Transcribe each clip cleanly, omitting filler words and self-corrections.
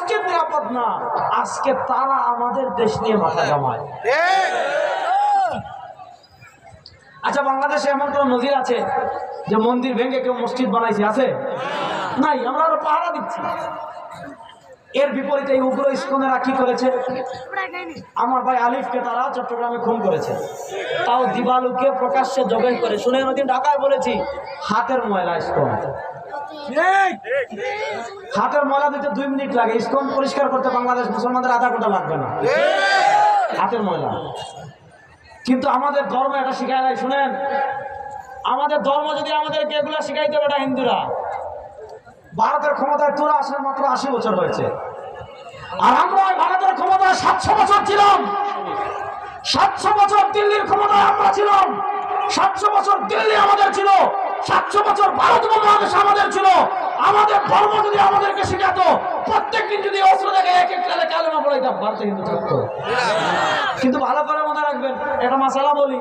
মসজিদ নিরাপদ না, আজকে তারা আমাদের দেশ নিয়ে মাথা ঘামায়। আচ্ছা, বাংলাদেশে এমন কোন নজির আছে যে মন্দির ভেঙে কেউ মসজিদ বানাইছে? আছে? নাই। আমরা আরো পাহারা দিচ্ছি। এর বিপরীতে এই উগ্র ইস্কনেরা কি করেছে? আমার ভাই আলিফকে তারা চট্টগ্রামে খুন করেছে, তাও দিবালুকে প্রকাশ্যে জবাই করে। শুনে ওদিন ঢাকায় বলেছি, হাতের ময়লা ইস্কন। হাতের ময়লা দিতে 2 মিনিট লাগে, ইস্কন পরিষ্কার করতে বাংলাদেশ মুসলমানদের আধা ঘন্টা লাগবে না। হাতের ময়লা। কিন্তু আমাদের ধর্ম এটা শিখায় নাই। শুনেন, আমাদের ধর্ম যদি আমাদেরকে এগুলো শিখাইতে হবে, এটা হিন্দুরা। ভারতের ক্ষমতায় তোরা আসার মাত্র 80 বছর হয়েছে, আর আমরা ভারতের ক্ষমতায় 700 বছর ছিলাম। 700 বছর দিল্লির ক্ষমতায় আমরা ছিলাম। 700 বছর দিল্লি আমাদের ছিল, 700 বছর ভারত মহাদেশ আমাদের ছিল। আমাদের ধর্ম যদি আমাদেরকে শেখাতো, প্রত্যেকদিন যদি অস্ত্র দেখে এক এক কালে কালেমা পড়াইতাম, ভারতে হিন্দু থাকতো। কিন্তু ভালো করে মনে রাখবেন, একটা মাসালা বলি,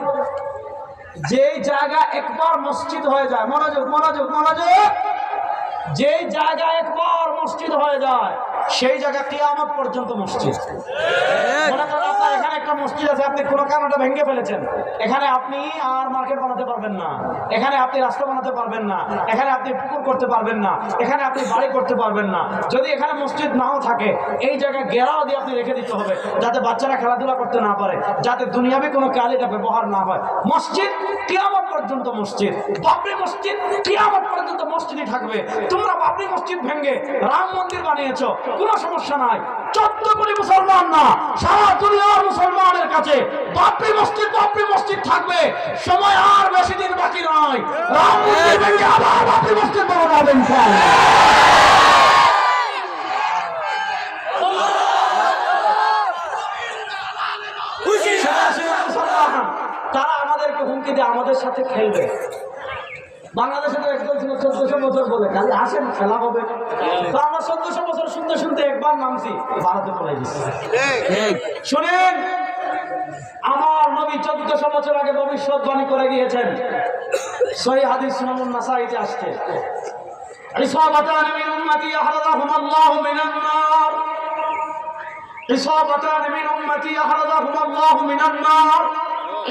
যেই জায়গা একবার মসজিদ হয়ে যায়, মনোযোগ মনোযোগ মনোযোগ, যেই জায়গা একবার মসজিদ হয়ে যায় সেই জায়গা কিয়ামত পর্যন্ত মসজিদ। মনে করেন আপনার এখানে একটা মসজিদ আছে, আপনি কোনো কারণে ভেঙে ফেলেছেন, এখানে আপনি আর মার্কেট বানাতে পারবেন না, এখানে আপনি রাস্তা বানাতে পারবেন না, এখানে আপনি পুকুর করতে পারবেন না, এখানে আপনি বাড়ি করতে পারবেন না। যদি এখানে মসজিদ নাও থাকে, এই জায়গায় ঘেরাও দিয়ে আপনি রেখে দিতে হবে, যাতে বাচ্চারা খেলাধুলা করতে না পারে, যাতে দুনিয়াবি কোনো কাজ এটা ব্যবহার না হয়। মসজিদ কিয়ামত পর্যন্ত মসজিদ। বাবরি মসজিদ কিয়ামত পর্যন্ত মসজিদই থাকবে। তোমরা বাবরি মসজিদ ভেঙে রাম মন্দির বানিয়েছো, কোনো সমস্যা নাই। 14 কোটি মুসলমান না, সারা দুনিয়ার মুসলমানের কাছে বাবরি মসজিদ থাকবে। সময় আর বেশি দিন বাকি নয়, রাম মন্দির ভেঙে আবার বাবরি মসজিদ বানাবে ইনশাআল্লাহ। তারা আমাদেরকে হুমকি দিয়ে আমাদের সাথে খেলবে। বাংলাদেশে তো একদম ছিল 1400 বছর বলে, খালি আসেন খেলা হবে। তো আমরা 1400 বছর শুনতে শুনতে একবার নামছি, ভারতে পড়ে গেছি। শুনেন, আমার নবী 1400 বছর আগে ভবিষ্যৎবাণী করে গিয়েছেন। সহিহ হাদিস সুনানুন নাসাইতে আসছে, ইসাবাতান মিন উম্মতি আহরাদাহুমুল্লাহু মিনান নার, ইসাবাতান মিন উম্মতি আহরাদাহুমুল্লাহু মিনান নার,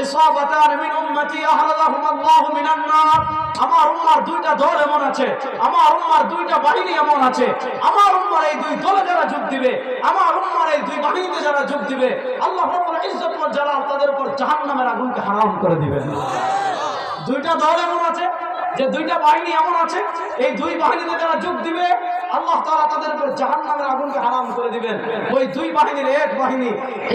ইসাবাতান মিন উম্মতি আহরাদাহুমুল্লাহু মিনান নার। আমার উম্মার 2টা দল এমন আছে, আমার উম্মার 2টা বাহিনী এমন আছে, আমার উম্মার এই 2 দলে যারা যোগ দিবে, আমার উম্মার এই 2 বাহিনীতে যারা যোগ দিবে, আল্লাহ রাব্বুল ইজ্জত ওয়াল জালাল তাদের উপর জাহান্নামের আগুনকে হারাম করে দিবেন। 2টা দল এমন আছে, যে 2টা বাহিনী এমন আছে, এই 2 বাহিনীতে যারা যোগ দিবে, আল্লাহ তাআলা তাদের উপর জাহান্নামের আগুনকে হারাম করে দিবেন। ওই 2 বাহিনীর এক বাহিনী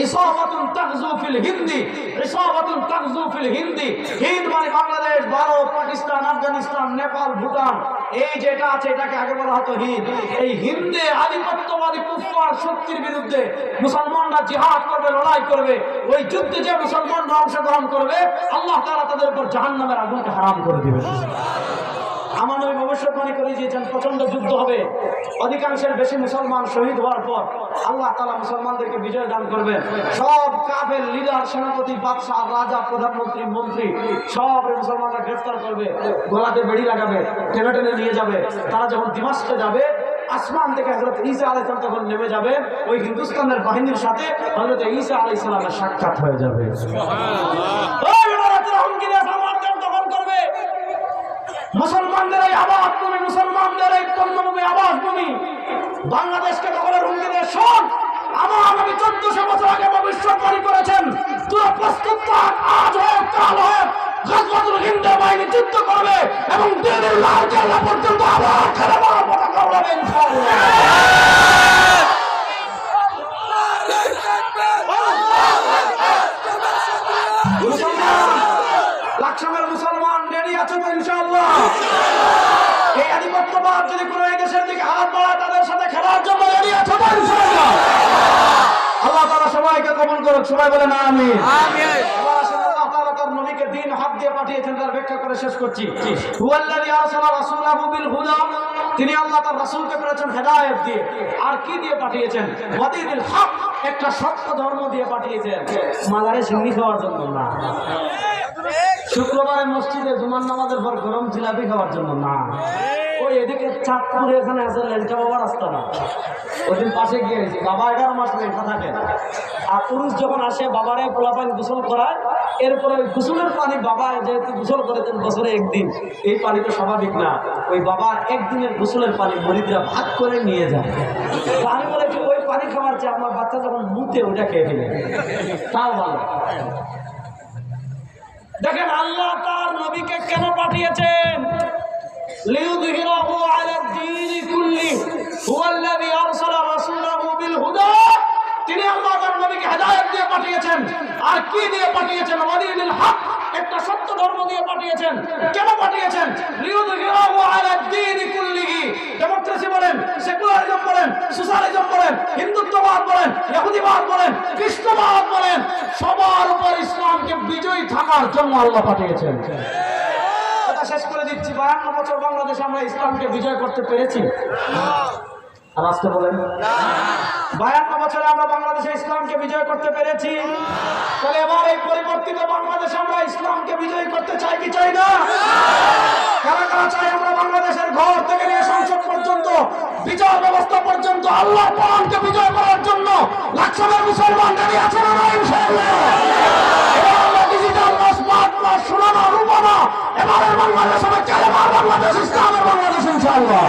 ইসাবাতুন তাগজু ফিল হিন্দি, ইসাবাতুন তাগজু ফিল হিন্দি। হিন্দ মানে বাংলাদেশ, ভারত, পাকিস্তান, আফগানিস্তান, নেপাল, ভুটান, এই যেটা আছে এটাকে আগে বলা হতো হিন্দ। এই হিন্দে আধিপত্যবাদী কুফফার শক্তির বিরুদ্ধে মুসলমানরা জিহাদ করবে, লড়াই করবে। ওই যুদ্ধে যে মুসলমানরা অংশগ্রহণ করবে, আল্লাহ তাআলা তাদের উপর জাহান্নামের আগুনকে হারাম করে দিবেন। আমার নবী ভবিষ্যৎবাণী করে দিয়েছেন, প্রচন্ড যুদ্ধ হবে, অধিকাংশের বেশি মুসলমান শহীদ হওয়ার পর আল্লাহ তাআলা মুসলমানদেরকে বিজয় দান করবেন। সব কাফের লিডার, সেনাপতি, বাদশাহ, রাজা, প্রধানমন্ত্রী, মন্ত্রী সব মুসলমানরা গ্রেফতার করবে, গলাতে বেড়ি লাগাবে, টেনে টেনে নিয়ে যাবে। তারা যখন দিমাশকে যাবে, আসমান থেকে হযরত ঈসা আলাইহিস সালাম তখন নেমে যাবে, ওই হিন্দুস্তানের বাহিনীর সাথে হযরত ঈসা আলাইহিস সালামের সাক্ষাৎ হয়ে যাবে। সুবহানাল্লাহ। মুসলমানদের এই আবাদ ভূমি, মুসলমানদের এই পণ্যভূমি, আবাস ভূমি, বাংলাদেশকে দখলের হুমকি দিয়ে শোন, আমার নবী 1400 বছর আগে ভবিষ্যৎবাণী করেছেন, তোরা প্রস্তুত থাক, আজ হোক কাল হোক, গজওয়াতুল হিন্দের বাহিনী যুদ্ধ করবে এবং দিনের লাল কেল্লা পর্যন্ত আবার খেলাবার পতাকা উড়াবে ইনশাআল্লাহ। লাকসামের মুসলমান রেডি আছো তো ইনশাআল্লাহ? এই আধিপত্যবাদ যদি কোনো এই দেশের দিকে হাত বাড়ায়, তাদের সাথে খেলার জন্য রেডি আছো তো ইনশাআল্লাহ? আল্লাহ তাআলা সবাইকে কবুল করুক, সবাই বলেন আমিন। আমিন। আল্লাহ তাআলা তার নবীকে দিন হাত দিয়ে পাঠিয়েছেন, তার ব্যাখ্যা করে শেষ করছি। হুয়াল্লাযী আরসালা রাসূলাহু বিল হুদা, তিনি আল্লাহ তার রাসূলকে করেছেন হেদায়েত দিয়ে। আর কি দিয়ে পাঠিয়েছেন? ওয়াদিনিল হক, একটা সত্য ধর্ম দিয়ে পাঠিয়েছেন। মাজারে সিন্নি খাওয়ার জন্য না, শুক্রবারে মসজিদে জুমার নামাজের পর গরম জিলাপি খাওয়ার জন্য না, ওই ওই এদিকে চাঁদপুরে এখানে আছে লেলটা বাবা রাস্তা না, ওদিন পাশে গিয়েছি, বাবা 11 মাস লেলটা থাকে। আর পুরুষ যখন আসে বাবারে পোলাপান গোসল করায়, এরপরে ওই গোসলের পানি বাবা যেহেতু গোসল করেছেন বছরে একদিন, এই পানি তো স্বাভাবিক না, ওই বাবার একদিনের গোসলের পানি মরিদরা ভাগ করে নিয়ে যায়। আমি বলেছি ওই পানি খাওয়ার চেয়ে আমার বাচ্চা যখন মুতে ওইটা খেয়ে ফেলে, তাও ভালো। দেখেন আল্লাহ তার নবীকে কেন পাঠিয়েছেন? লিইয়ুযহিরাহু আলাদ দীনি কুল্লি হুয়াল্লাযী আরসালা রাসূলাহু বিল হুদা। তিনি আল্লাহ তার নবীকে হেদায়েত দিয়ে পাঠিয়েছেন। আর কি দিয়ে পাঠিয়েছেন? ওয়াদিনিল হক, একটা সত্য ধর্ম দিয়ে পাঠিয়েছেন। কেন পাঠিয়েছেন? লিইয়ুযহিরাহু আলাদ দীনি কুল্লিহি। ডেমোক্রেসি বলেন, সেকুলারিজম বলেন, সোশ্যালিজম বলেন, হিন্দুত্ববাদ বলেন, ইহুদিবাদ বলেন, খ্রিস্টবাদ বলেন, সবার উপর ইসলামকে বিজয়ী থাকার জন্য আল্লাহ পাঠিয়েছেন। কথা শেষ করে দিচ্ছি, 52 বছর বাংলাদেশে আমরা ইসলামকে বিজয় করতে পেরেছি? আর আজকে বলেন 52 বছরে আমরা বাংলাদেশে ইসলামকে বিজয় করতে পেরেছি? তাহলে এবার এই পরিবর্তিত বাংলাদেশে আমরা ইসলামকে বিজয় করতে চাই কি চাই না? কারা কারা চাই আমরা বাংলাদেশের ঘর থেকে নিয়ে সংসদ পর্যন্ত, বিচার ব্যবস্থা পর্যন্ত আল্লাহর কোরআনকে বিজয় করার জন্য লাখখানেক মুসলমান দাঁড়িয়ে আছেন না ইনশাআল্লাহ? এবার আমরা ডিজিটাল না, স্মার্ট না, সোনা না, রূপা না, এবারের বাংলাদেশ হবে কালেমার বাংলাদেশ, ইসলামের বাংলাদেশ ইনশাআল্লাহ।